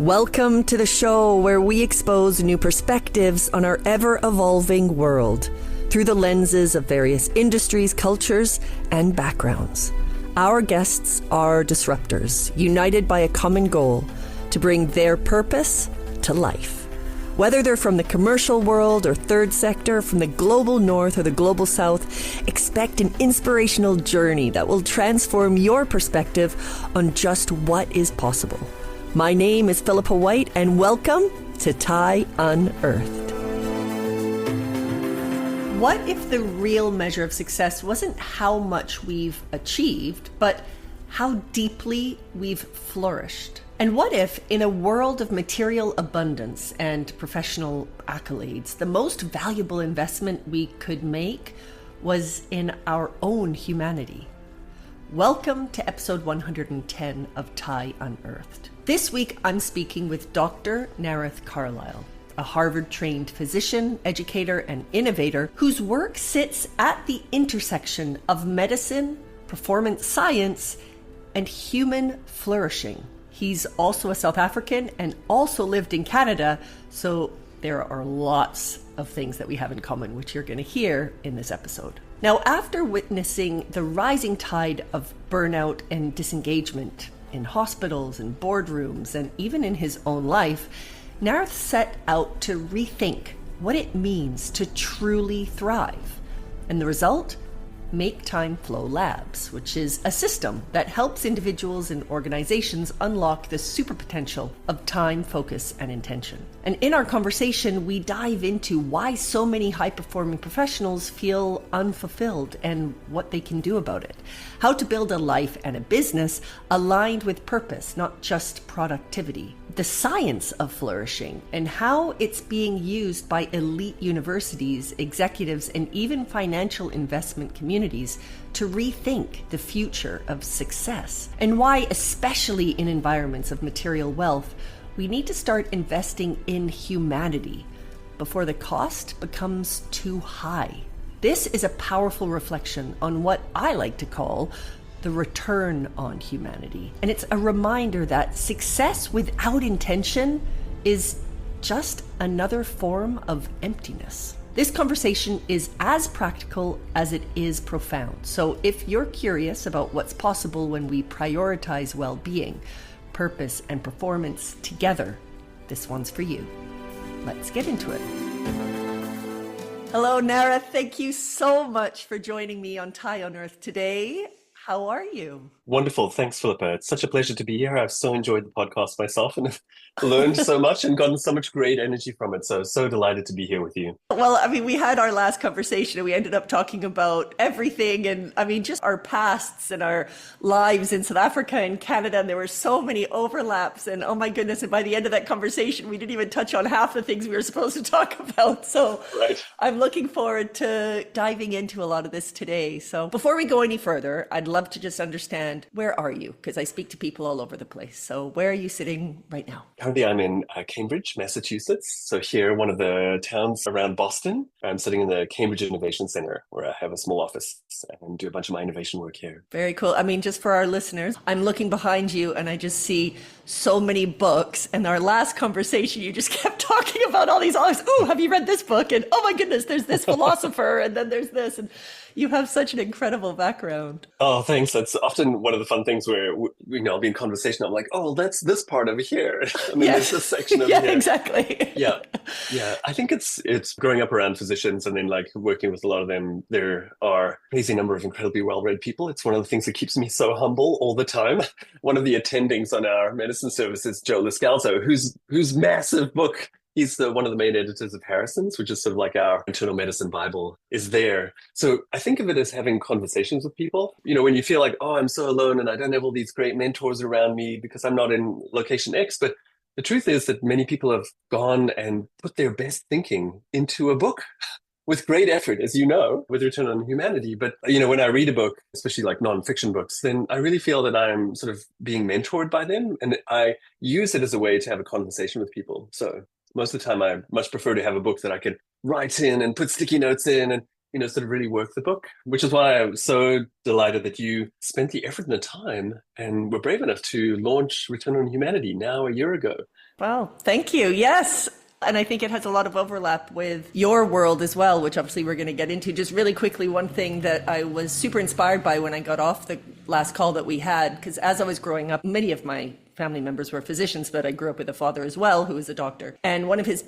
Welcome to the show where we expose new perspectives on our ever-evolving world through the lenses of various industries, cultures, and backgrounds. Our guests are disruptors, united by a common goal to bring their purpose to life. Whether they're from the commercial world or third sector, from the global north or the global south, expect an inspirational journey that will transform your perspective on just what is possible. My name is Philippa White, and welcome to TIE Unearthed. What if the real measure of success wasn't how much we've achieved, but how deeply we've flourished? And what if, in a world of material abundance and professional accolades, the most valuable investment we could make was in our own humanity? Welcome to episode 110 of TIE Unearthed. This week, I'm speaking with Dr. Narath Carlile, a Harvard-trained physician, educator, and innovator whose work sits at the intersection of medicine, performance science, and human flourishing. He's also a South African and also lived in Canada, so there are lots of things that we have in common, which you're going to hear in this episode. Now, after witnessing the rising tide of burnout and disengagement in hospitals and boardrooms, and even in his own life, Narath set out to rethink what it means to truly thrive. And the result? Make Time Flow Labs, which is a system that helps individuals and organizations unlock the super potential of time, focus, and intention. And in our conversation, we dive into why so many high-performing professionals feel unfulfilled and what they can do about it. How to build a life and a business aligned with purpose, not just productivity. The science of flourishing and how it's being used by elite universities, executives, and even financial investment communities to rethink the future of success. And why, especially in environments of material wealth, we need to start investing in humanity before the cost becomes too high. This is a powerful reflection on what I like to call the return on humanity. And it's a reminder that success without intention is just another form of emptiness. This conversation is as practical as it is profound. So if you're curious about what's possible when we prioritize well-being, purpose, and performance together, this one's for you. Let's get into it. Hello, Narath. Thank you so much for joining me on TIE Unearthed today. How are you? Wonderful. Thanks, Philippa. It's such a pleasure to be here. I've so enjoyed the podcast myself and have learned so much and gotten so much great energy from it. So delighted to be here with you. Well, I mean, we had our last conversation and we ended up talking about everything. And I mean, just our pasts and our lives in South Africa and Canada. And there were so many overlaps. And oh my goodness. And by the end of that conversation, we didn't even touch on half the things we were supposed to talk about. So right. I'm looking forward to diving into a lot of this today. So before we go any further, I'd love to just understand, where are you? Because I speak to people all over the place. So where are you sitting right now? Currently, I'm in Cambridge, Massachusetts. So here, one of the towns around Boston. I'm sitting in the Cambridge Innovation Center, where I have a small office and do a bunch of my innovation work here. Very cool. I mean, just for our listeners, I'm looking behind you and I just see so many books. And our last conversation, you just kept talking about all these authors. Oh, have you read this book? And oh my goodness, there's this philosopher and then there's this. And you have such an incredible background. Oh, thanks. That's often one of the fun things where, I'll be in conversation. I'm like, oh, that's this part over here. And then there's this section over here. Yeah, exactly. Yeah. I think it's growing up around physicians and then like working with a lot of them. There are a crazy number of incredibly well-read people. It's one of the things that keeps me so humble all the time. One of the attendings on our medicine service is Joe Liscalzo, whose massive book, he's one of the main editors of Harrison's, which is sort of like our internal medicine Bible, is there. So I think of it as having conversations with people. When you feel like, oh, I'm so alone and I don't have all these great mentors around me because I'm not in location X. But the truth is that many people have gone and put their best thinking into a book with great effort, as you know, with Return on Humanity. But, when I read a book, especially like nonfiction books, then I really feel that I'm sort of being mentored by them. And I use it as a way to have a conversation with people. So most of the time, I much prefer to have a book that I can write in and put sticky notes in and sort of really work the book, which is why I'm so delighted that you spent the effort and the time and were brave enough to launch Return on Humanity now a year ago. Well, thank you. Yes. And I think it has a lot of overlap with your world as well, which obviously we're going to get into. Just really quickly, one thing that I was super inspired by when I got off the last call that we had, because as I was growing up, many of my family members were physicians, but I grew up with a father as well who was a doctor. And one of his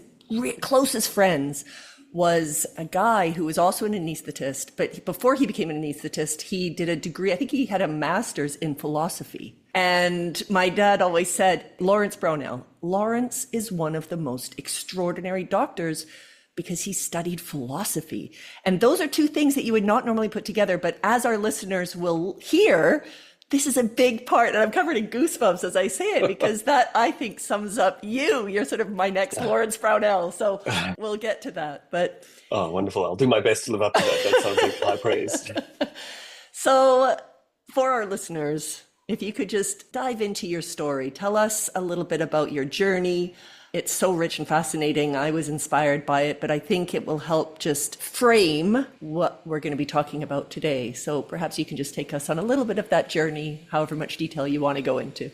closest friends was a guy who was also an anesthetist, but before he became an anesthetist, he did a degree, I think he had a master's in philosophy. And my dad always said, Lawrence Brownell, Lawrence is one of the most extraordinary doctors because he studied philosophy. And those are two things that you would not normally put together. But as our listeners will hear, this is a big part. And I'm covered in goosebumps as I say it, because that, I think, sums up you. You're sort of my next Lawrence Brownell. So we'll get to that. But Oh, wonderful. I'll do my best to live up to that. That sounds like high praise. So for our listeners, if you could just dive into your story, tell us a little bit about your journey. It's so rich and fascinating. I was inspired by it, but I think it will help just frame what we're going to be talking about today. So perhaps you can just take us on a little bit of that journey, however much detail you want to go into.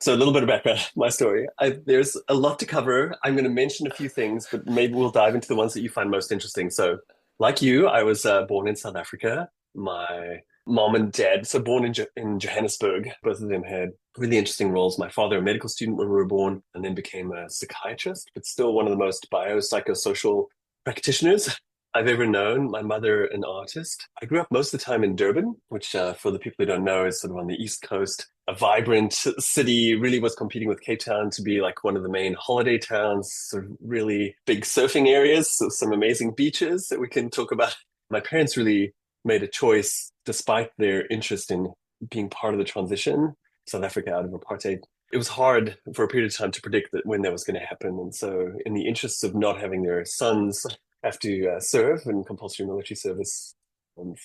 So a little bit of background, my story. There's a lot to cover. I'm going to mention a few things, but maybe we'll dive into the ones that you find most interesting. So like you, I was born in South Africa. My mom and dad, so born in Johannesburg, both of them had really interesting roles. My father, a medical student when we were born, and then became a psychiatrist, but still one of the most biopsychosocial practitioners I've ever known. My mother, an artist. I grew up most of the time in Durban, which for the people who don't know is sort of on the East Coast. A vibrant city, really was competing with Cape Town to be like one of the main holiday towns, sort of really big surfing areas, so some amazing beaches that we can talk about. My parents really made a choice, despite their interest in being part of the transition, South Africa out of apartheid. It was hard for a period of time to predict that when that was going to happen. And so in the interests of not having their sons have to serve in compulsory military service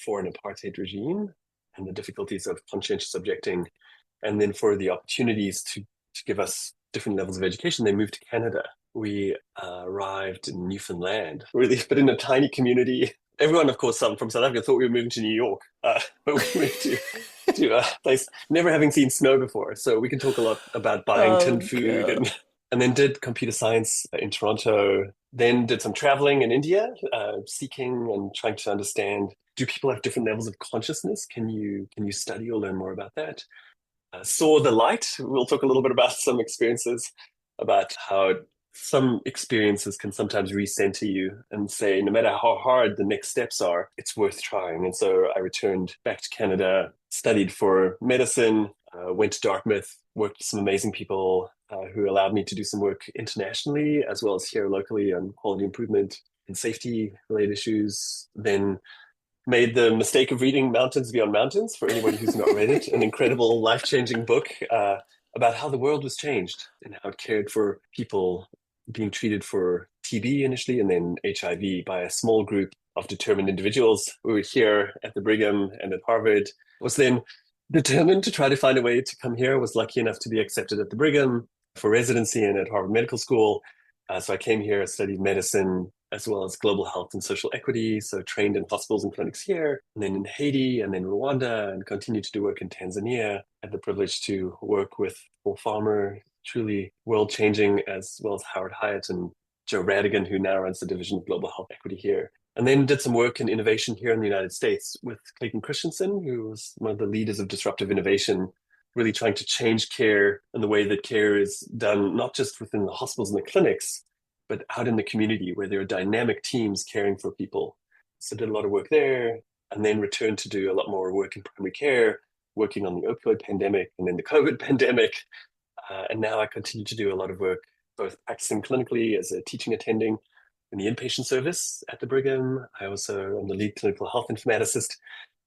for an apartheid regime and the difficulties of conscientious objecting, and then for the opportunities to give us different levels of education, they moved to Canada. We arrived in Newfoundland, really, but in a tiny community. Everyone, of course, from South Africa thought we were moving to New York, but we moved to a place never having seen snow before. So we can talk a lot about buying tinned food, and then did computer science in Toronto. Then did some traveling in India, seeking and trying to understand, do people have different levels of consciousness? Can you study or learn more about that? Saw the light. We'll talk a little bit about some experiences, about how some experiences can sometimes recenter you and say, no matter how hard the next steps are, it's worth trying. And so I returned back to Canada, studied for medicine, went to Dartmouth, worked with some amazing people who allowed me to do some work internationally, as well as here locally on quality improvement and safety related issues. Then made the mistake of reading Mountains Beyond Mountains, for anybody who's not read it, an incredible life-changing book about how the world was changed and how it cared for people being treated for TB initially and then HIV by a small group of determined individuals who were here at the Brigham and at Harvard. Was then determined to try to find a way to come here. Was lucky enough to be accepted at the Brigham for residency and at Harvard Medical School. So I came here, studied medicine, as well as global health and social equity. So trained in hospitals and clinics here, and then in Haiti, and then Rwanda, and continued to do work in Tanzania. Had the privilege to work with Paul Farmer, truly world-changing, as well as Howard Hyatt and Joe Radigan, who now runs the Division of Global Health Equity here. And then did some work in innovation here in the United States with Clayton Christensen, who was one of the leaders of disruptive innovation, really trying to change care and the way that care is done, not just within the hospitals and the clinics, but out in the community where there are dynamic teams caring for people. So did a lot of work there, and then returned to do a lot more work in primary care, working on the opioid pandemic and then the COVID pandemic. And now I continue to do a lot of work, both practicing clinically as a teaching attending in the inpatient service at the Brigham. I also am the lead clinical health informaticist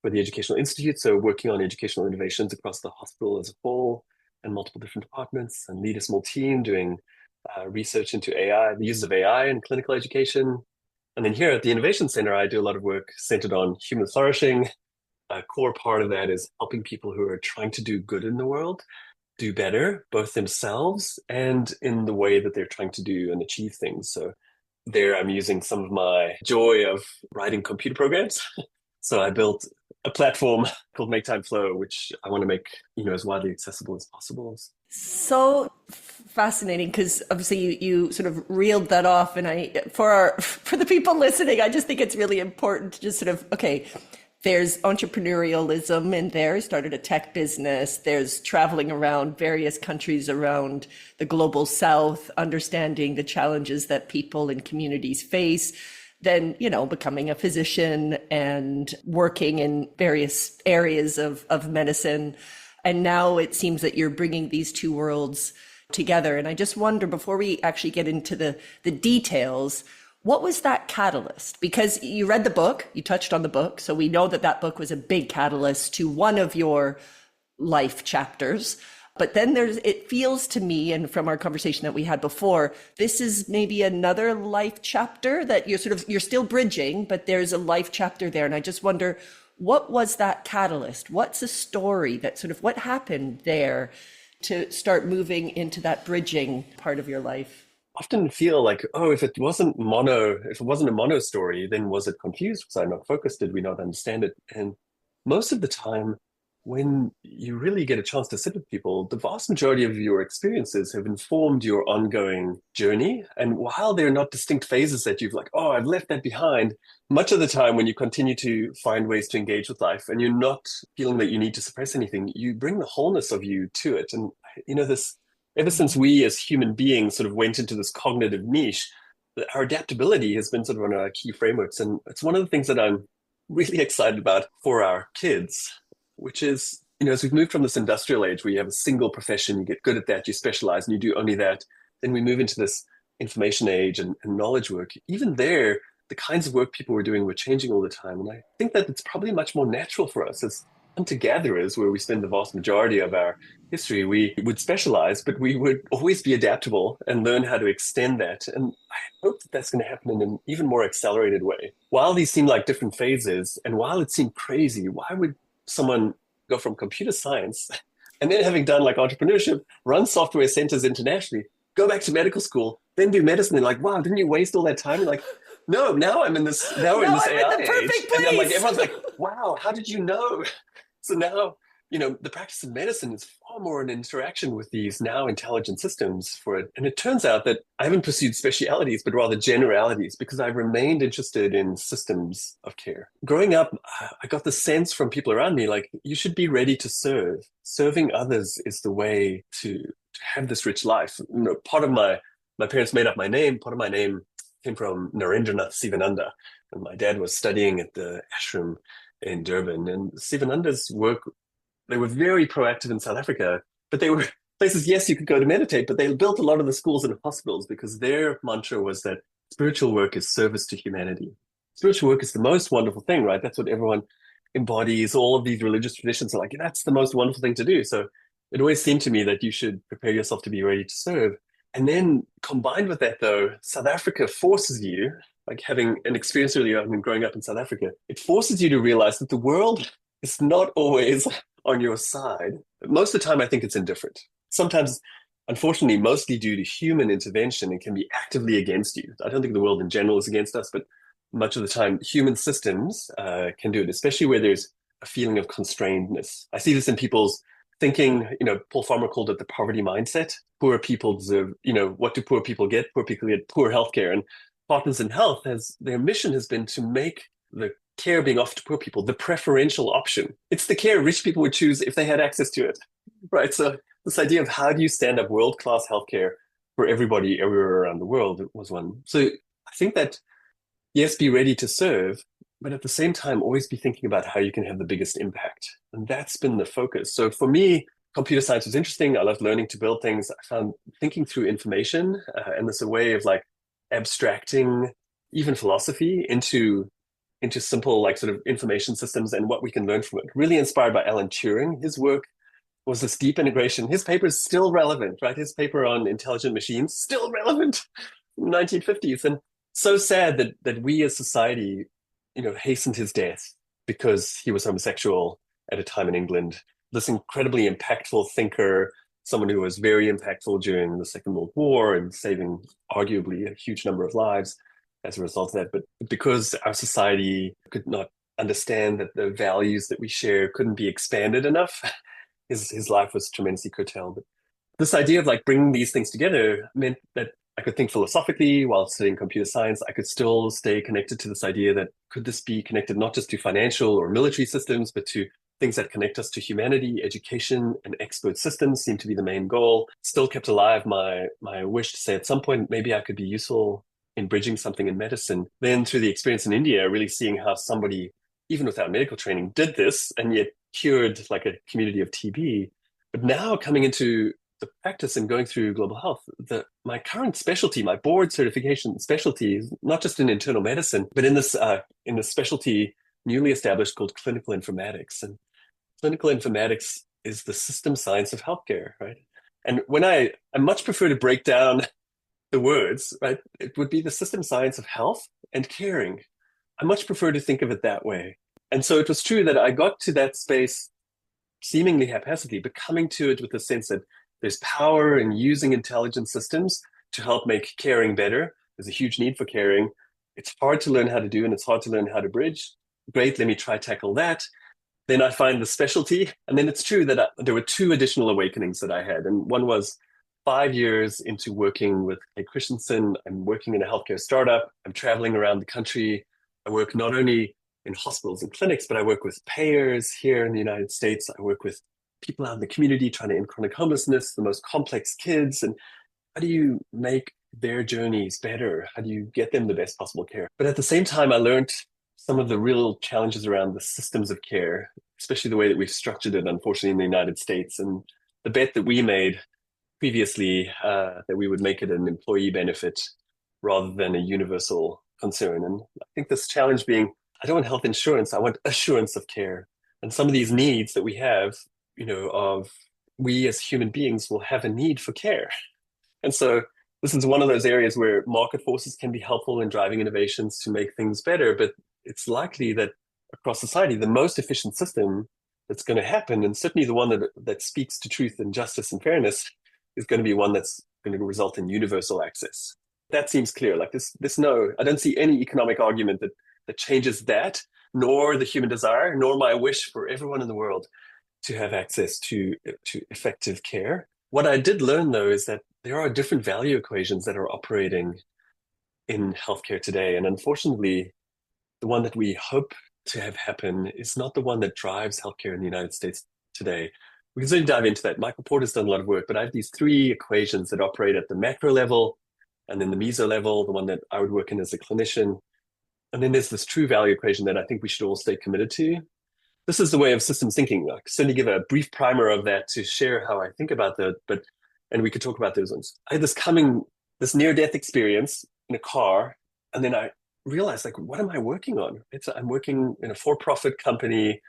for the Educational Institute, so working on educational innovations across the hospital as a whole and multiple different departments, and lead a small team doing research into AI, the use of AI in clinical education. And then here at the Innovation Center, I do a lot of work centered on human flourishing. A core part of that is helping people who are trying to do good in the world do better, both themselves and in the way that they're trying to do and achieve things. So there I'm using some of my joy of writing computer programs. So I built a platform called Make Time Flow, which I want to make, as widely accessible as possible. So fascinating because obviously you sort of reeled that off, and for the people listening, I just think it's really important to just sort of, okay, there's entrepreneurialism in there, started a tech business, there's traveling around various countries around the global south, understanding the challenges that people and communities face, then, becoming a physician and working in various areas of medicine. And now it seems that you're bringing these two worlds together. And I just wonder, before we actually get into the details, what was that catalyst? Because you read the book, you touched on the book. So we know that that book was a big catalyst to one of your life chapters. But then it feels to me, and from our conversation that we had before, this is maybe another life chapter that you're still bridging, but there's a life chapter there. And I just wonder, what was that catalyst? What's a story that what happened there to start moving into that bridging part of your life? Often feel like, oh, if it wasn't a mono story, then was it confused? Was I not focused? Did we not understand it? And most of the time, when you really get a chance to sit with people, the vast majority of your experiences have informed your ongoing journey. And while they're not distinct phases that you've like, oh, I've left that behind, much of the time when you continue to find ways to engage with life and you're not feeling that you need to suppress anything, you bring the wholeness of you to it. And this, ever since we as human beings sort of went into this cognitive niche, our adaptability has been sort of one of our key frameworks. And it's one of the things that I'm really excited about for our kids, which is, as we've moved from this industrial age where you have a single profession, you get good at that, you specialize and you do only that. Then we move into this information age and knowledge work. Even there, the kinds of work people were doing were changing all the time. And I think that it's probably much more natural for us as hunter-gatherers, where we spend the vast majority of our history. We would specialize, but we would always be adaptable and learn how to extend that. And I hope that that's going to happen in an even more accelerated way. While these seem like different phases, and while it seemed crazy, why would someone go from computer science and then having done like entrepreneurship, run software centers internationally, go back to medical school, then do medicine, and like, wow, didn't you waste all that time? And like, no, now I'm in this AI age. And I'm like, everyone's like, wow, how did you know? So now, the practice of medicine is far more an interaction with these now intelligent systems for it. And it turns out that I haven't pursued specialities, but rather generalities, because I've remained interested in systems of care. Growing up, I got the sense from people around me, like, you should be ready to serve. Serving others is the way to have this rich life. Part of my parents made up my name. Part of my name came from Narendranath Sivananda. And my dad was studying at the ashram in Durban. And Sivananda's work, they were very proactive in South Africa, but they were places, yes, you could go to meditate, but they built a lot of the schools and hospitals because their mantra was that spiritual work is service to humanity. Spiritual work is the most wonderful thing, right? That's what everyone embodies. All of these religious traditions are like, that's the most wonderful thing to do. So it always seemed to me that you should prepare yourself to be ready to serve. And then combined with that, though, South Africa forces you, like having an experience earlier and growing up in South Africa, it forces you to realize that the world is not always on your side. Most of the time, I think it's indifferent. Sometimes, unfortunately, mostly due to human intervention, it can be actively against you. I don't think the world in general is against us, but much of the time, human systems can do it, especially where there's a feeling of constrainedness. I see this in people's thinking. Paul Farmer called it the poverty mindset. Poor people deserve, what do poor people get? Poor people get poor healthcare. And Partners in Health their mission has been to make the care being offered to poor people the preferential option. It's the care rich people would choose if they had access to it, right? So this idea of how do you stand up world-class healthcare for everybody everywhere around the world was one. So I think that, yes, be ready to serve, but at the same time, always be thinking about how you can have the biggest impact. And that's been the focus. So for me, computer science was interesting. I loved learning to build things. I found thinking through information and there's a way of like abstracting even philosophy into simple like sort of information systems and what we can learn from it. Really inspired by Alan Turing. His work was this deep integration. His paper is still relevant, right? His paper on intelligent machines, still relevant in the 1950s. And so sad that we as society, hastened his death because he was homosexual at a time in England. This incredibly impactful thinker, someone who was very impactful during the Second World War and saving arguably a huge number of lives. as a result of that. But because our society could not understand that the values that we share couldn't be expanded enough, his life was tremendously curtailed. But this idea of like bringing these things together meant that I could think philosophically while studying computer science. I could still stay connected to this idea that could this be connected not just to financial or military systems, but to things that connect us to humanity, education, and expert systems seem to be the main goal. Still kept alive my wish to say at some point maybe I could be useful in bridging something in medicine. Then through the experience in India, really seeing how somebody, even without medical training, did this and yet cured like a community of TB. But now coming into the practice and going through global health, my current specialty, my board certification specialty, is not just in internal medicine, but in this specialty newly established called clinical informatics. And clinical informatics is the system science of healthcare, right? And when I much prefer to break down the words, right, it would be the system science of health and caring. I much prefer to think of it that way. And so it was true that I got to that space seemingly haphazardly, but coming to it with a sense that there's power in using intelligent systems to help make caring better. There's a huge need for caring. It's hard to learn how to do, and it's hard to learn how to bridge. Great, let me try tackle that. Then I find the specialty. And then it's true that there were two additional awakenings that I had. And one was 5 years into working with Kate Christensen. I'm working in a healthcare startup. I'm traveling around the country. I work not only in hospitals and clinics, but I work with payers here in the United States. I work with people out in the community trying to end chronic homelessness, the most complex kids. And how do you make their journeys better? How do you get them the best possible care? But at the same time, I learned some of the real challenges around the systems of care, especially the way that we've structured it, unfortunately, in the United States. And the bet that we made previously that we would make it an employee benefit rather than a universal concern. And I think this challenge being, I don't want health insurance, I want assurance of care. And some of these needs that we have, of we as human beings will have a need for care. And so this is one of those areas where market forces can be helpful in driving innovations to make things better. But it's likely that across society, the most efficient system that's going to happen, and certainly the one that speaks to truth and justice and fairness, is going to be one that's going to result in universal access. That seems clear. Like I don't see any economic argument that changes that, nor the human desire, nor my wish for everyone in the world to have access to effective care. What I did learn, though, is that there are different value equations that are operating in healthcare today. And unfortunately, the one that we hope to have happen is not the one that drives healthcare in the United States today. We can certainly dive into that. Michael Porter's done a lot of work, but I have these three equations that operate at the macro level and then the meso level, the one that I would work in as a clinician. And then there's this true value equation that I think we should all stay committed to. This is the way of systems thinking. I could certainly give a brief primer of that to share how I think about that, and we could talk about those ones. I had this near-death experience in a car, and then I realized, like, what am I working on? I'm working in a for-profit company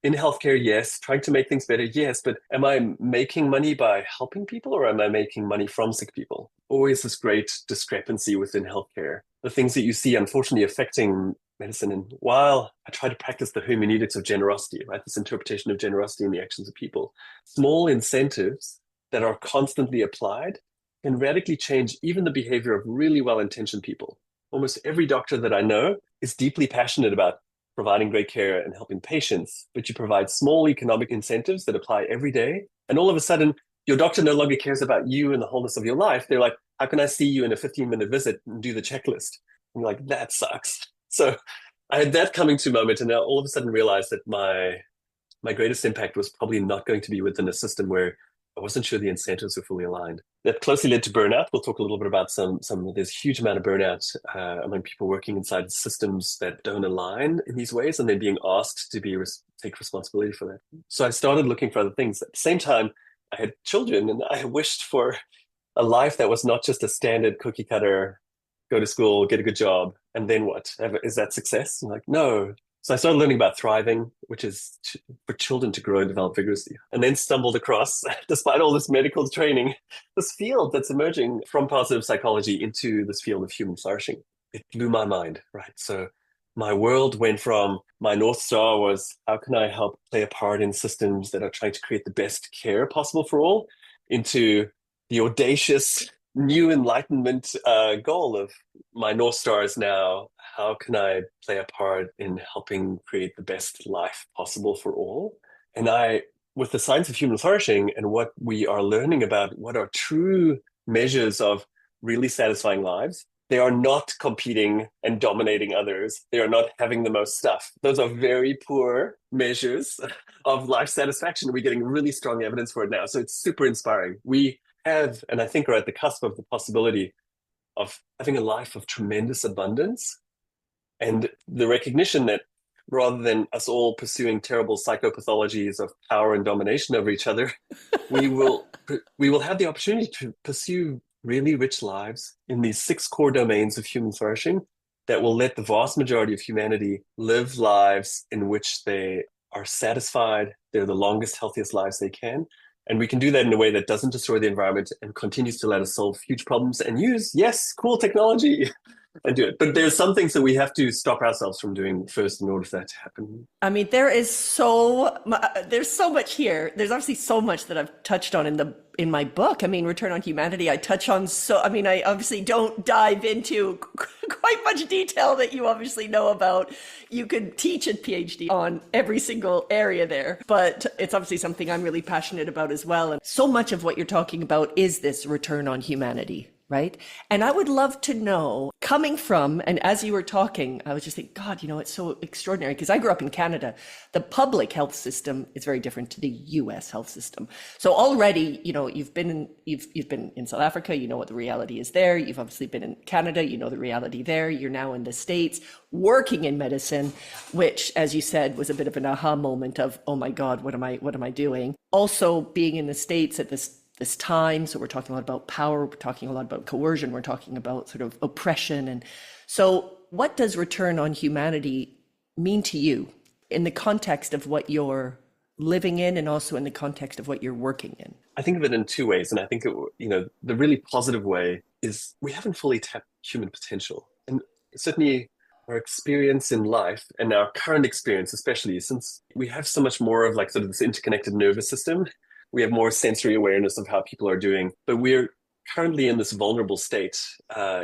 in healthcare, yes, trying to make things better, yes, but am I making money by helping people or am I making money from sick people? Always this great discrepancy within healthcare. The things that you see, unfortunately, affecting medicine. And while I try to practice the hermeneutics of generosity, right, this interpretation of generosity in the actions of people, small incentives that are constantly applied can radically change even the behavior of really well-intentioned people. Almost every doctor that I know is deeply passionate about providing great care and helping patients, but you provide small economic incentives that apply every day. And all of a sudden, your doctor no longer cares about you and the wholeness of your life. They're like, how can I see you in a 15-minute visit and do the checklist? And you're like, that sucks. So I had that coming to moment, and I all of a sudden realized that my greatest impact was probably not going to be within a system where I wasn't sure the incentives were fully aligned. That closely led to burnout. We'll talk a little bit about there's a huge amount of burnout among people working inside systems that don't align in these ways, and then being asked to take responsibility for that. So I started looking for other things. At the same time, I had children, and I wished for a life that was not just a standard cookie cutter, go to school, get a good job, and then what? Is that success? I'm like, no. So I started learning about thriving, which is for children to grow and develop vigorously, and then stumbled across, despite all this medical training, this field that's emerging from positive psychology into this field of human flourishing. It blew my mind, right? So my world went from my North Star was, how can I help play a part in systems that are trying to create the best care possible for all, into the audacious new enlightenment goal of my North Star is now, how can I play a part in helping create the best life possible for all? And with the science of human flourishing and what we are learning about what are true measures of really satisfying lives, they are not competing and dominating others. They are not having the most stuff. Those are very poor measures of life satisfaction. We're getting really strong evidence for it now. So it's super inspiring. We have, and I think are at the cusp of the possibility of having a life of tremendous abundance, and the recognition that rather than us all pursuing terrible psychopathologies of power and domination over each other, we will have the opportunity to pursue really rich lives in these 6 core domains of human flourishing that will let the vast majority of humanity live lives in which they are satisfied, they're the longest, healthiest lives they can. And we can do that in a way that doesn't destroy the environment and continues to let us solve huge problems and use, yes, cool technology and do it. But there's some things that we have to stop ourselves from doing first in order for that to happen. I mean, there's so much here. There's obviously so much that I've touched on in my book. I mean, Return on Humanity, I touch on I obviously don't dive into quite much detail that you obviously know about. You could teach a PhD on every single area there, but it's obviously something I'm really passionate about as well. And so much of what you're talking about is this return on humanity. Right. And I would love to know, coming from, and as you were talking, I was just thinking, God, it's so extraordinary because I grew up in Canada. The public health system is very different to the US health system. So already, you've been in South Africa, you know what the reality is there. You've obviously been in Canada, you know the reality there. You're now in the States working in medicine, which, as you said, was a bit of an aha moment of, oh my God, what am I doing? Also being in the States at this time. So we're talking a lot about power, we're talking a lot about coercion, we're talking about sort of oppression. And so what does return on humanity mean to you in the context of what you're living in and also in the context of what you're working in? I think of it in 2 ways. And I think, the really positive way is we haven't fully tapped human potential. And certainly our experience in life and our current experience, especially since we have so much more of like sort of this interconnected nervous system, we have more sensory awareness of how people are doing, but we're currently in this vulnerable state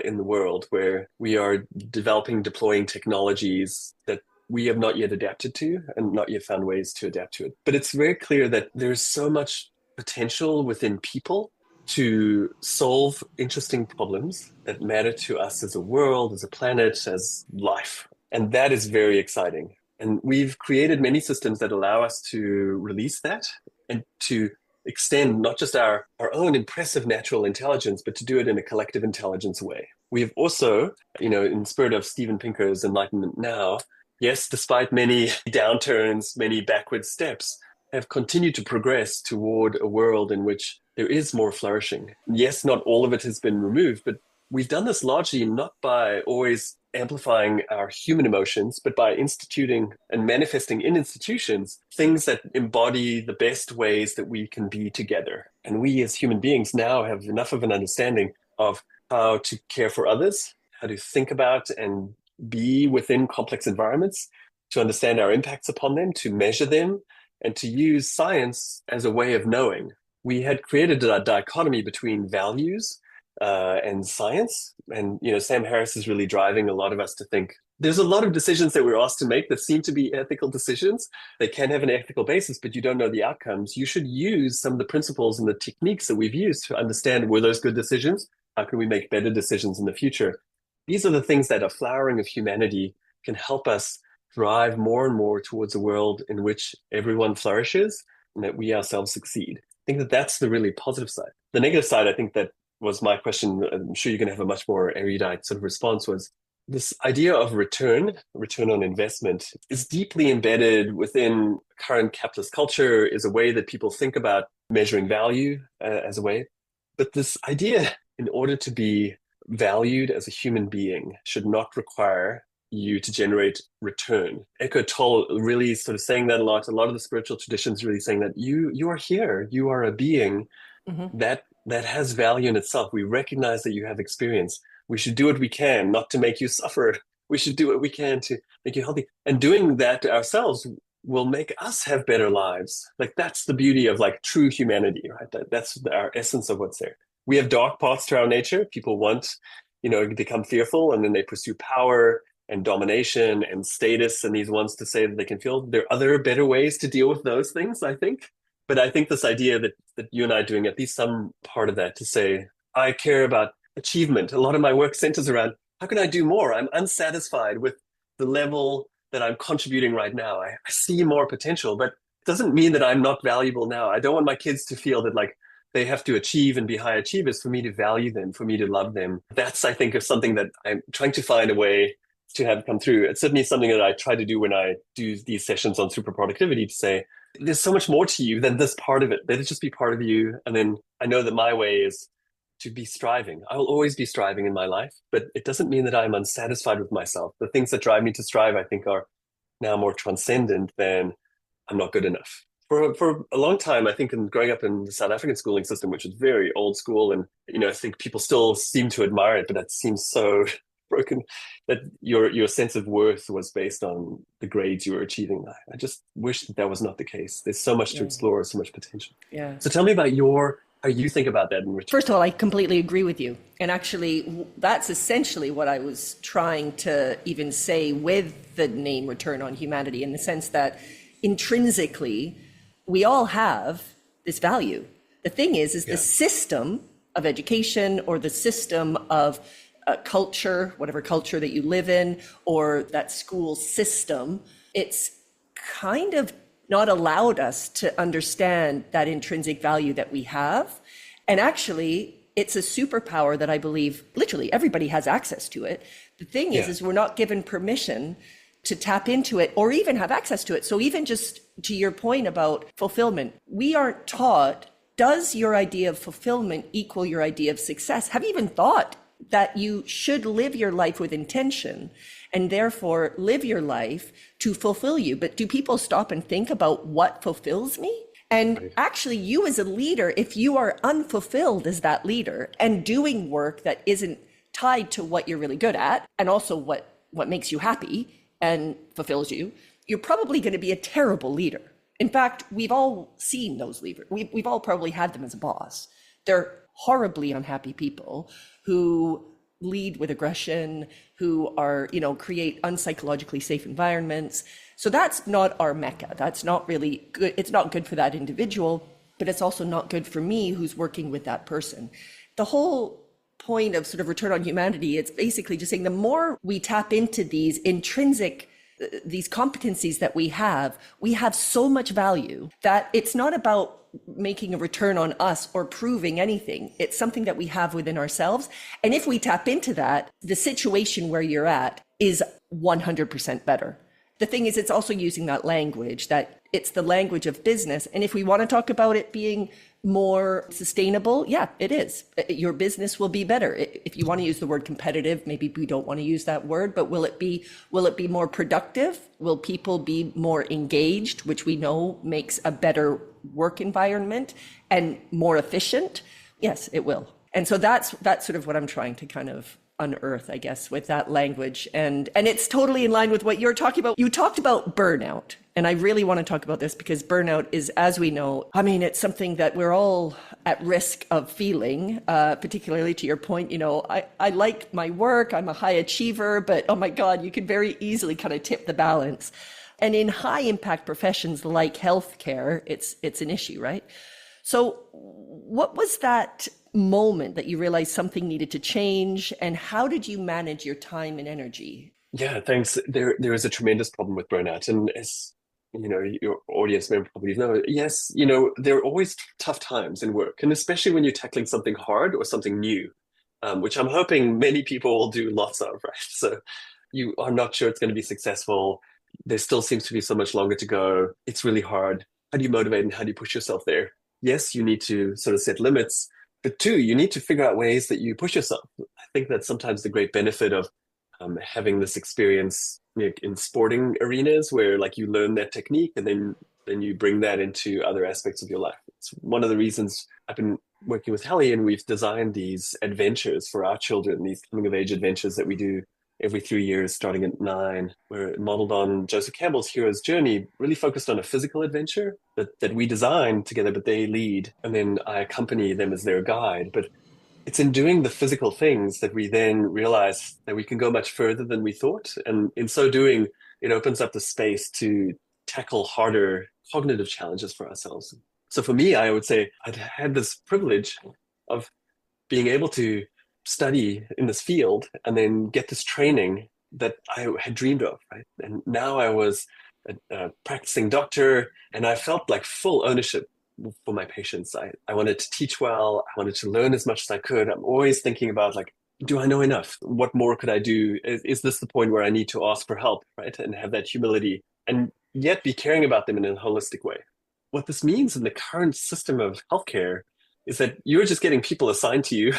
in the world where we are deploying technologies that we have not yet adapted to and not yet found ways to adapt to it. But it's very clear that there's so much potential within people to solve interesting problems that matter to us as a world, as a planet, as life. And that is very exciting. And we've created many systems that allow us to release that and to extend not just our own impressive natural intelligence, but to do it in a collective intelligence way. We have also, in spirit of Steven Pinker's Enlightenment Now, yes, despite many downturns, many backward steps, have continued to progress toward a world in which there is more flourishing. Yes, not all of it has been removed, but we've done this largely not by always amplifying our human emotions, but by instituting and manifesting in institutions things that embody the best ways that we can be together. And we as human beings now have enough of an understanding of how to care for others, how to think about and be within complex environments, to understand our impacts upon them, to measure them, and to use science as a way of knowing. We had created a dichotomy between values and science. And, Sam Harris is really driving a lot of us to think there's a lot of decisions that we're asked to make that seem to be ethical decisions. They can have an ethical basis, but you don't know the outcomes. You should use some of the principles and the techniques that we've used to understand, were those good decisions? How can we make better decisions in the future? These are the things that a flowering of humanity can help us drive more and more towards a world in which everyone flourishes and that we ourselves succeed. I think that that's the really positive side. The negative side, I think that was my question. I'm sure you're going to have a much more erudite sort of response, was this idea of return on investment is deeply embedded within current capitalist culture, is a way that people think about measuring value as a way. But this idea, in order to be valued as a human being, should not require you to generate return. Eckhart Tolle really sort of saying that a lot. A lot of the spiritual traditions really saying that you are here, you are a being that has value in itself. We recognize that you have experience. We should do what we can not to make you suffer. We should do what we can to make you healthy. And doing that ourselves will make us have better lives. Like, that's the beauty of like true humanity, right? That's our essence of what's there. we have dark parts to our nature. People want, become fearful, and then they pursue power and domination and status and these ones to say that they can feel. There are other better ways to deal with those things, I think. But I think this idea that you and I are doing at least some part of that to say, I care about achievement. A lot of my work centers around how can I do more? I'm unsatisfied with the level that I'm contributing right now. I see more potential, but it doesn't mean that I'm not valuable now. I don't want my kids to feel that like they have to achieve and be high achievers for me to value them, for me to love them. That's, I think, is something that I'm trying to find a way to have come through. It's certainly something that I try to do when I do these sessions on super productivity, to say, there's so much more to you than this part of it. Let it just be part of you. And then I know that my way is to be striving. I will always be striving in my life, but it doesn't mean that I'm unsatisfied with myself. The things that drive me to strive, I think, are now more transcendent than I'm not good enough. For a long time, I think, in growing up in the South African schooling system, which is very old school, and I think people still seem to admire it, but that seems so broken, that your sense of worth was based on the grades you were achieving. I just wish that was not the case. There's so much to explore, so much potential. Yeah. So tell me about how you think about that in return. First of all, I completely agree with you. And actually, that's essentially what I was trying to even say with the name Return on Humanity, in the sense that intrinsically, we all have this value. The thing is the system of education, or the system of culture, whatever culture that you live in, or that school system, it's kind of not allowed us to understand that intrinsic value that we have. And actually, it's a superpower that I believe literally everybody has access to it. The thing is we're not given permission to tap into it or even have access to it. So even just to your point about fulfillment, we aren't taught, does your idea of fulfillment equal your idea of success? Have you even thought that you should live your life with intention and therefore live your life to fulfill you? But do people stop and think about what fulfills me? And actually, you as a leader, if you are unfulfilled as that leader and doing work that isn't tied to what you're really good at, and also what makes you happy and fulfills you, you're probably going to be a terrible leader. In fact, we've all seen those leaders. We've all probably had them as a boss. They're horribly unhappy people who lead with aggression, who are, create unpsychologically safe environments. So that's not our mecca. That's not really good. It's not good for that individual, but it's also not good for me who's working with that person. The whole point of sort of Return on Humanity, it's basically just saying the more we tap into these intrinsic, these competencies that we have so much value that it's not about making a return on us or proving anything. It's something that we have within ourselves. And if we tap into that, the situation where you're at is 100% better. The thing is, it's also using that language, that it's the language of business. And if we want to talk about it being more sustainable, yeah, it is. Your business will be better. If you want to use the word competitive, maybe we don't want to use that word, but will it be more productive? Will people be more engaged, which we know makes a better work environment and more efficient? Yes, it will. And so that's sort of what I'm trying to kind of unearth, I guess, with that language. And it's totally in line with what you're talking about. You talked about burnout. And I really want to talk about this because burnout is, as we know, it's something that we're all at risk of feeling, particularly to your point, I like my work, I'm a high achiever, but oh my God, you could very easily kind of tip the balance. And in high impact professions like healthcare, it's an issue, right? So what was that moment that you realized something needed to change, and how did you manage your time and energy? Yeah, thanks. There is a tremendous problem with burnout, and as your audience member probably know, yes, there are always tough times in work, and especially when you're tackling something hard or something new, which I'm hoping many people will do lots of, right? So you are not sure it's going to be successful. There still seems to be so much longer to go. It's really hard. How do you motivate and how do you push yourself there? Yes, you need to sort of set limits, but two, you need to figure out ways that you push yourself. I think that's sometimes the great benefit of having this experience in sporting arenas where you learn that technique and then you bring that into other aspects of your life. It's one of the reasons I've been working with Hallie, and we've designed these adventures for our children, these coming of age adventures that we do every 3 years, starting at 9. We're modeled on Joseph Campbell's hero's journey, really focused on a physical adventure that we design together, but they lead, and then I accompany them as their guide. But it's in doing the physical things that we then realize that we can go much further than we thought. And in so doing, it opens up the space to tackle harder cognitive challenges for ourselves. So for me, I would say I'd had this privilege of being able to study in this field and then get this training that I had dreamed of, right? And now I was a practicing doctor, and I felt like full ownership for my patients. I wanted to teach well. I wanted to learn as much as I could. I'm always thinking about like, do I know enough? What more could I do? Is this the point where I need to ask for help, right? And have that humility and yet be caring about them in a holistic way. What this means in the current system of healthcare is that you're just getting people assigned to you.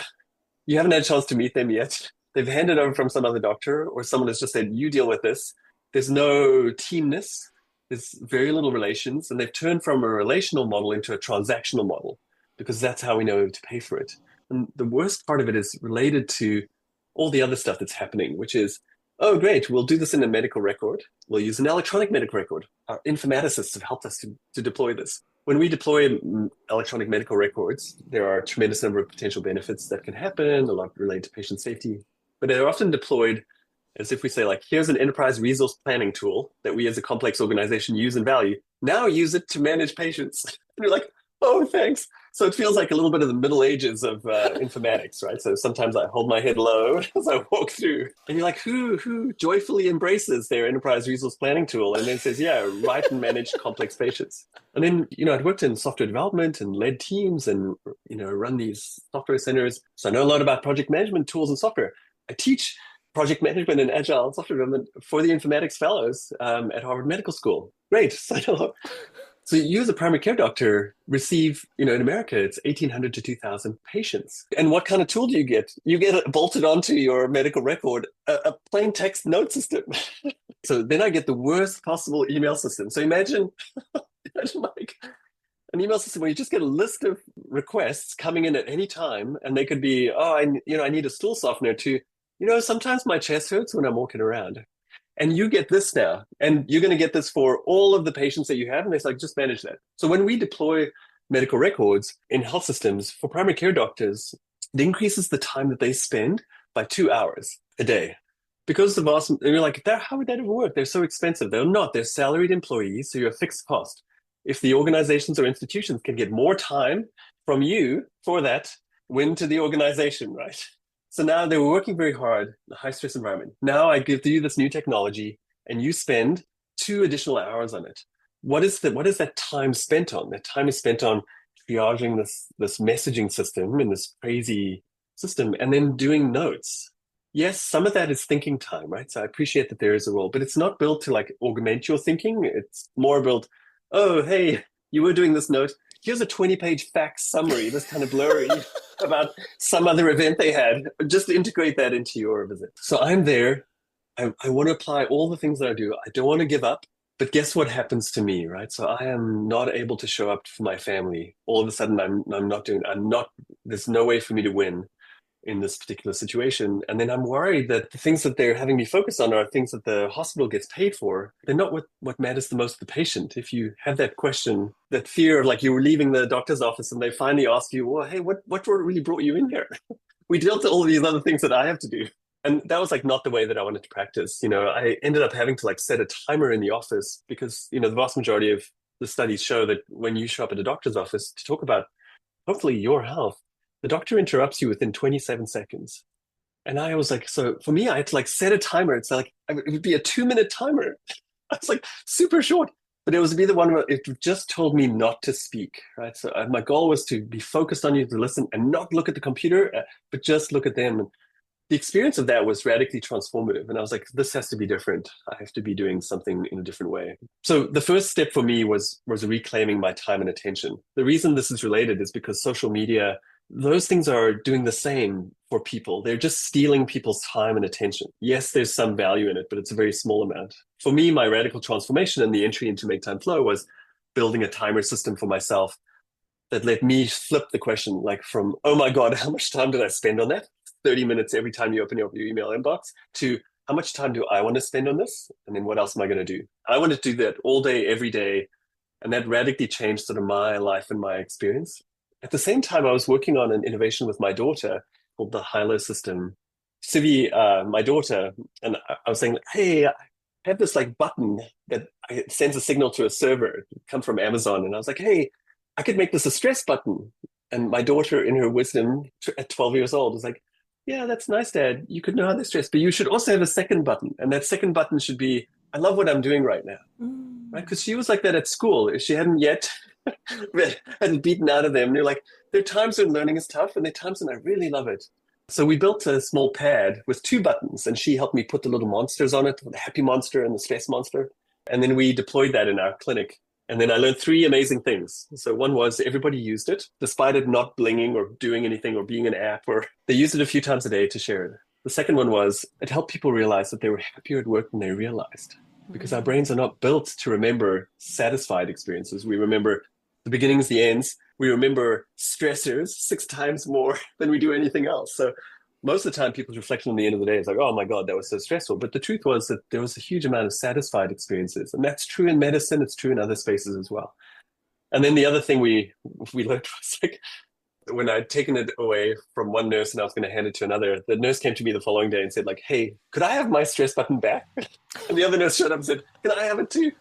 You haven't had a chance to meet them yet. They've handed over from some other doctor, or someone has just said, you deal with this. There's no teamness. There's very little relations. And they've turned from a relational model into a transactional model because that's how we know to pay for it. And the worst part of it is related to all the other stuff that's happening, which is, oh, great, we'll do this in a medical record. We'll use an electronic medical record. Our informaticists have helped us to deploy this. When we deploy electronic medical records, there are a tremendous number of potential benefits that can happen, a lot related to patient safety, but they're often deployed as if we say, like, here's an enterprise resource planning tool that we as a complex organization use and value. Now use it to manage patients. And you're like, oh, thanks. So it feels like a little bit of the Middle Ages of informatics, right? So sometimes I hold my head low as I walk through, and you're like, who joyfully embraces their enterprise resource planning tool and then says, yeah, write and manage complex patients. And then, I'd worked in software development and led teams and, run these software centers. So I know a lot about project management tools and software. I teach project management and agile software development for the informatics fellows at Harvard Medical School. Great. So you as a primary care doctor receive, in America, it's 1,800 to 2,000 patients. And what kind of tool do you get? You get bolted onto your medical record, a plain text note system. So then I get the worst possible email system. So imagine like an email system where you just get a list of requests coming in at any time. And they could be, I need a stool softener to, sometimes my chest hurts when I'm walking around. And you get this now, and you're going to get this for all of the patients that you have. And it's like, just manage that. So when we deploy medical records in health systems for primary care doctors, it increases the time that they spend by 2 hours a day. Because the vast, and you're like, how would that ever work? They're so expensive. They're not. They're salaried employees, so you're a fixed cost. If the organizations or institutions can get more time from you for that, win to the organization, right? So now they were working very hard in a high stress environment. Now I give you this new technology and you spend 2 additional hours on it. What is that time spent on? That time is spent on triaging this messaging system in this crazy system and then doing notes. Yes, some of that is thinking time, right? So I appreciate that there is a role, but it's not built to like augment your thinking. It's more built, oh, hey, you were doing this note. Here's a 20-page fact summary, this kind of blurry about some other event they had. Just integrate that into your visit. So I'm there. I want to apply all the things that I do. I don't want to give up. But guess what happens to me, right? So I am not able to show up for my family. All of a sudden, there's no way for me to win in this particular situation. And then I'm worried that the things that they're having me focus on are things that the hospital gets paid for. They're not what matters the most to the patient. If you have that question, that fear of like you were leaving the doctor's office and they finally ask you, well, hey, what really brought you in here? We dealt with all of these other things that I have to do. And that was like not the way that I wanted to practice. I ended up having to like set a timer in the office because, the vast majority of the studies show that when you show up at a doctor's office to talk about hopefully your health, the doctor interrupts you within 27 seconds. And I was like, so for me, I had to like set a timer. It's like, it would be a 2-minute timer. I was like super short, but it was to be the one where it just told me not to speak, right? So my goal was to be focused on you, to listen and not look at the computer, but just look at them. And the experience of that was radically transformative. And I was like, this has to be different. I have to be doing something in a different way. So the first step for me was reclaiming my time and attention. The reason this is related is because social media, those things are doing the same for people. They're just stealing people's time and attention. Yes, there's some value in it, but it's a very small amount. For me, my radical transformation and the entry into Make Time Flow was building a timer system for myself that let me flip the question, like from, oh my God, how much time did I spend on that? 30 minutes every time you open your email inbox, to how much time do I want to spend on this? And then what else am I going to do? I want to do that all day, every day. And that radically changed sort of my life and my experience. At the same time, I was working on an innovation with my daughter called the Hilo system. Sivi, my daughter, and I was saying, hey, I have this like button that sends a signal to a server, it come from Amazon. And I was like, hey, I could make this a stress button. And my daughter, in her wisdom, at 12 years old, was like, yeah, that's nice, Dad. You could know how they're stressed, but you should also have a second button. And that second button should be, I love what I'm doing right now. Right? Because she was like that at school. She hadn't yet hadn't beaten out of them. And you're like, there are times when learning is tough, and there are times when I really love it. So we built a small pad with two buttons, and she helped me put the little monsters on it, the happy monster and the stress monster. And then we deployed that in our clinic. And then I learned three amazing things. So one was everybody used it, despite it not blinging or doing anything or being an app, or they used it a few times a day to share it. The second one was it helped people realize that they were happier at work than they realized, because our brains are not built to remember satisfied experiences. We remember the beginnings, the ends. We remember stressors 6 times more than we do anything else. So most of the time, people's reflection on the end of the day is like, oh my God, that was so stressful. But the truth was that there was a huge amount of satisfied experiences. And that's true in medicine. It's true in other spaces as well. And then the other thing we learned was like, when I'd taken it away from one nurse and I was going to hand it to another, the nurse came to me the following day and said like, hey, could I have my stress button back? And the other nurse showed up and said, can I have it too?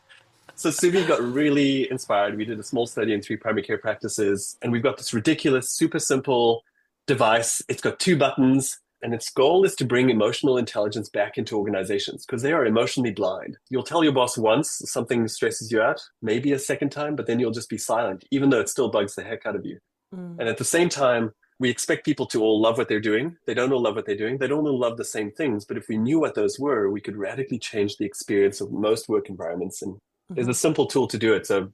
So Suvi got really inspired. We did a small study in 3 primary care practices, and we've got this ridiculous, super simple device. It's got 2 buttons, and its goal is to bring emotional intelligence back into organizations because they are emotionally blind. You'll tell your boss once something stresses you out, maybe a second time, but then you'll just be silent, even though it still bugs the heck out of you. And at the same time, we expect people to all love what they're doing. They don't all love what they're doing. They don't all love the same things. But if we knew what those were, we could radically change the experience of most work environments. And there's a simple tool to do it. So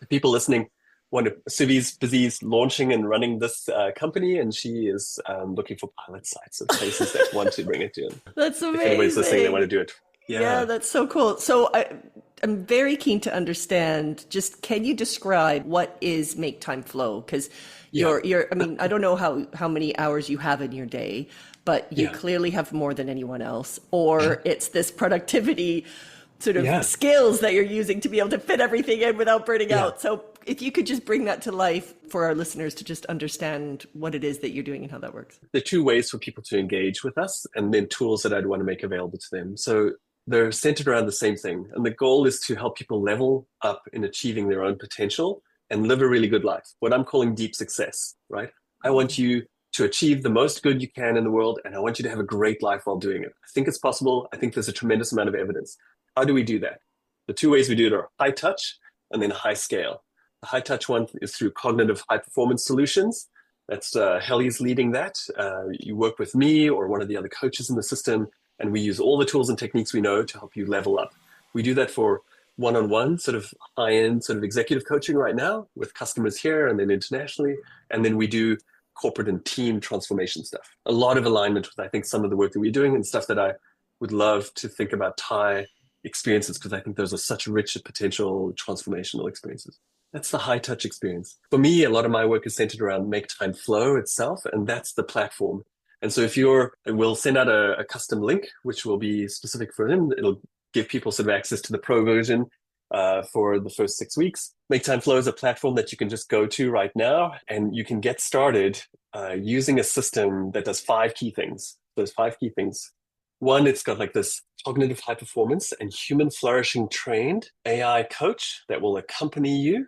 people listening, Suvi's busy launching and running this company, and she is looking for pilot sites of places that want to bring it to. That's amazing. If anybody's listening, they want to do it. Yeah, that's so cool. So I'm very keen to understand, just can you describe what is Make Time Flow? Because I mean, I don't know how many hours you have in your day, but you clearly have more than anyone else, or it's this productivity sort of skills that you're using to be able to fit everything in without burning out. So if you could just bring that to life for our listeners to just understand what it is that you're doing and how that works. There are 2 ways for people to engage with us, and then tools that I'd want to make available to them. So they're centered around the same thing. And the goal is to help people level up in achieving their own potential and live a really good life, what I'm calling deep success, right? I want you to achieve the most good you can in the world, and I want you to have a great life while doing it. I think it's possible. I think there's a tremendous amount of evidence. How do we do that? The 2 ways we do it are high touch and then high scale. The high touch one is through cognitive high performance solutions. That's Helly's leading that. You work with me or one of the other coaches in the system, and we use all the tools and techniques we know to help you level up. We do that for one-on-one, sort of high-end sort of executive coaching right now with customers here and then internationally. And then we do corporate and team transformation stuff. A lot of alignment with, I think, some of the work that we're doing and stuff that I would love to think about tie experiences, because I think those are such rich potential transformational experiences. That's the high touch experience. For me, a lot of my work is centered around Make Time Flow itself, and that's the platform. And so we'll send out a custom link, which will be specific for them. It'll give people sort of access to the pro version for the first 6 weeks. Make Time Flow is a platform that you can just go to right now, and you can get started using a system that does 5 key things. Those 5 key things. One, it's got like this cognitive high performance and human flourishing trained AI coach that will accompany you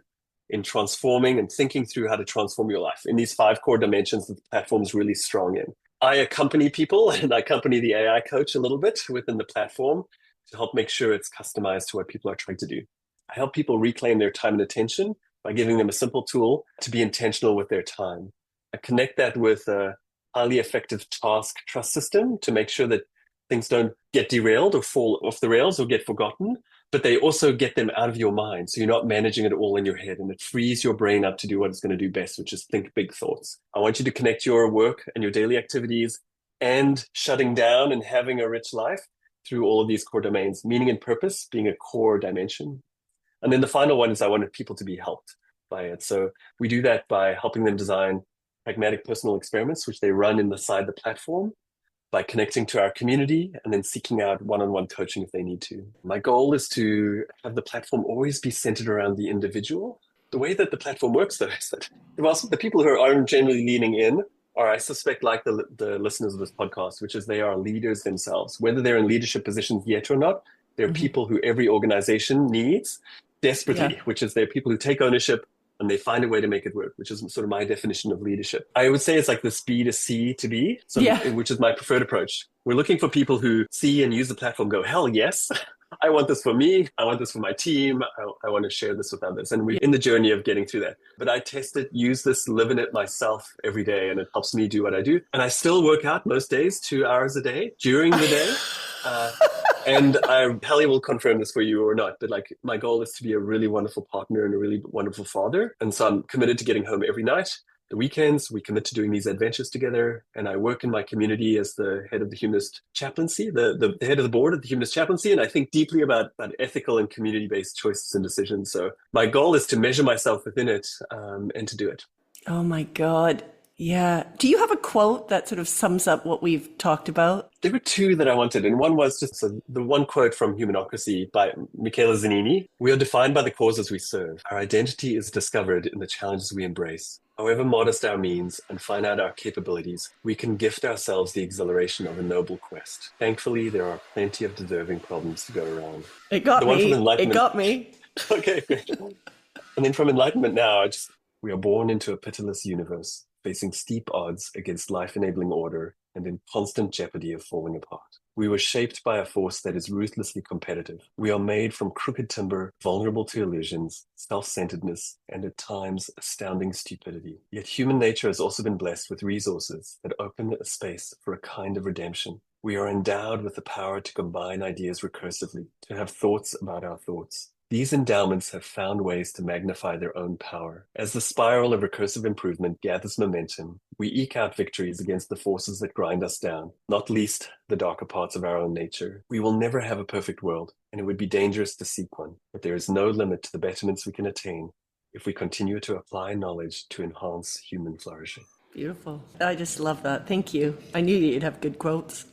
in transforming and thinking through how to transform your life in these 5 core dimensions that the platform is really strong in. I accompany people and I accompany the AI coach a little bit within the platform to help make sure it's customized to what people are trying to do. I help people reclaim their time and attention by giving them a simple tool to be intentional with their time. I connect that with a highly effective task trust system to make sure that things don't get derailed or fall off the rails or get forgotten, but they also get them out of your mind. So you're not managing it all in your head, and it frees your brain up to do what it's going to do best, which is think big thoughts. I want you to connect your work and your daily activities and shutting down and having a rich life through all of these core domains, meaning and purpose being a core dimension. And then the final one is I wanted people to be helped by it. So we do that by helping them design pragmatic personal experiments, which they run inside the platform, by connecting to our community and then seeking out one-on-one coaching if they need to. My goal is to have the platform always be centered around the individual The way that the platform works, though, is that the people who aren't generally leaning in are, I suspect, like the listeners of this podcast, which is they are leaders themselves. Whether they're in leadership positions yet or not, they're people who every organization needs desperately, which is they're people who take ownership and they find a way to make it work, which is sort of my definition of leadership. I would say it's like this B to C to B, which is my preferred approach. We're looking for people who see and use the platform, go, hell yes, I want this for me. I want this for my team. I want to share this with others. And we're in the journey of getting through that. But I test it, use this, live in it myself every day. And it helps me do what I do. And I still work out most days, 2 hours a day during the day. And Hallie will confirm this for you or not, but like my goal is to be a really wonderful partner and a really wonderful father. And so I'm committed to getting home every night. The weekends, we commit to doing these adventures together. And I work in my community as the head of the Humanist Chaplaincy, the head of the board of the Humanist Chaplaincy. And I think deeply about ethical and community-based choices and decisions. So my goal is to measure myself within it and to do it. Oh my God. Yeah. Do you have a quote that sort of sums up what we've talked about? There were two that I wanted, and one was just the one quote from Humanocracy by Michela Zanini. We are defined by the causes we serve. Our identity is discovered in the challenges we embrace. However modest our means and finite our capabilities, we can gift ourselves the exhilaration of a noble quest. Thankfully, there are plenty of deserving problems to go around. It got me. It got me. Okay, great. And then from Enlightenment Now, we are born into a pitiless universe, facing steep odds against life-enabling order and in constant jeopardy of falling apart. We were shaped by a force that is ruthlessly competitive. We are made from crooked timber, vulnerable to illusions, self-centeredness, and at times astounding stupidity. Yet human nature has also been blessed with resources that open a space for a kind of redemption. We are endowed with the power to combine ideas recursively, to have thoughts about our thoughts. These endowments have found ways to magnify their own power. As the spiral of recursive improvement gathers momentum, we eke out victories against the forces that grind us down, not least the darker parts of our own nature. We will never have a perfect world, and it would be dangerous to seek one, but there is no limit to the betterments we can attain if we continue to apply knowledge to enhance human flourishing. Beautiful. I just love that. Thank you. I knew you'd have good quotes.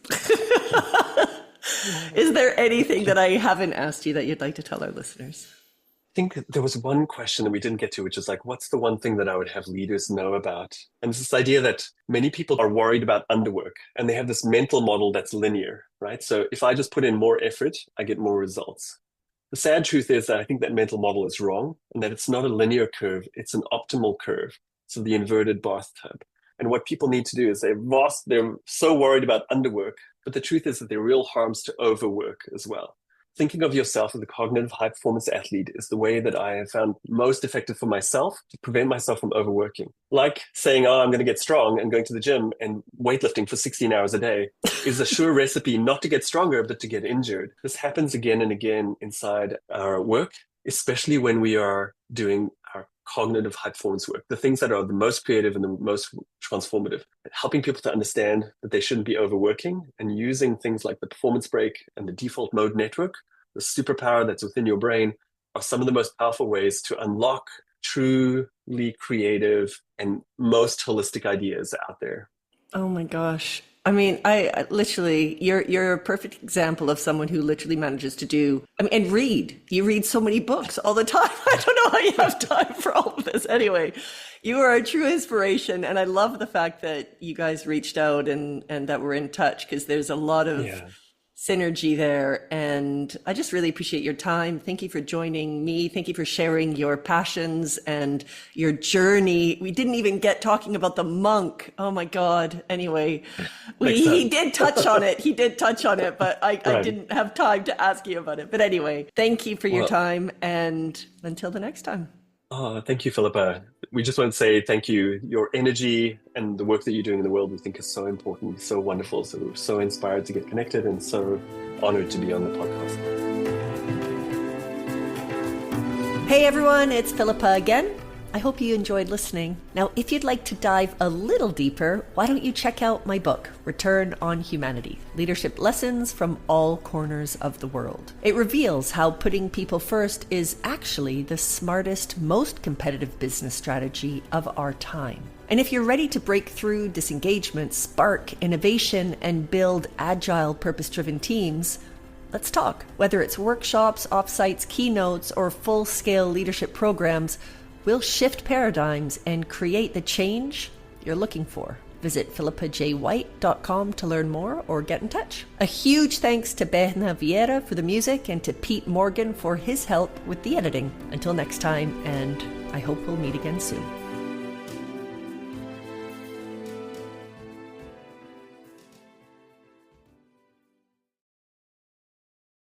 Is there anything that I haven't asked you that you'd like to tell our listeners? I think there was one question that we didn't get to, which is like, what's the one thing that I would have leaders know about? And it's this idea that many people are worried about underwork and they have this mental model that's linear, right? So if I just put in more effort, I get more results. The sad truth is that I think that mental model is wrong and that it's not a linear curve, it's an optimal curve. So the inverted bathtub. And what people need to do is they're so worried about underwork, but the truth is that there are real harms to overwork as well. Thinking of yourself as a cognitive high-performance athlete is the way that I have found most effective for myself to prevent myself from overworking. Like saying, I'm going to get strong and going to the gym and weightlifting for 16 hours a day is a sure recipe not to get stronger, but to get injured. This happens again and again inside our work, especially when we are doing our cognitive high performance work, the things that are the most creative and the most transformative, helping people to understand that they shouldn't be overworking and using things like the performance break and the default mode network, the superpower that's within your brain, are some of the most powerful ways to unlock truly creative and most holistic ideas out there. Oh my gosh. I mean, I literally, you're a perfect example of someone who literally manages to do, and read. You read so many books all the time. I don't know how you have time for all of this. Anyway, you are a true inspiration. And I love the fact that you guys reached out and that we're in touch, because there's a lot of synergy there. And I just really appreciate your time. Thank you for joining me. Thank you for sharing your passions and your journey. We didn't even get talking about the monk. Oh my God. Anyway, he did touch on it. He did touch on it, but I didn't have time to ask you about it. But anyway, thank you for your time. And until the next time. Oh, thank you, Philippa. We just want to say thank you. Your energy and the work that you're doing in the world, we think is so important, so wonderful. So we're so inspired to get connected and so honored to be on the podcast. Hey everyone, it's Philippa again. I hope you enjoyed listening. Now, if you'd like to dive a little deeper, why don't you check out my book, Return on Humanity, Leadership Lessons from All Corners of the World. It reveals how putting people first is actually the smartest, most competitive business strategy of our time. And if you're ready to break through disengagement, spark innovation, and build agile, purpose-driven teams, let's talk. Whether it's workshops, offsites, keynotes, or full-scale leadership programs, we'll shift paradigms and create the change you're looking for. Visit philippajwhite.com to learn more or get in touch. A huge thanks to Berna Vieira for the music and to Pete Morgan for his help with the editing. Until next time, and I hope we'll meet again soon.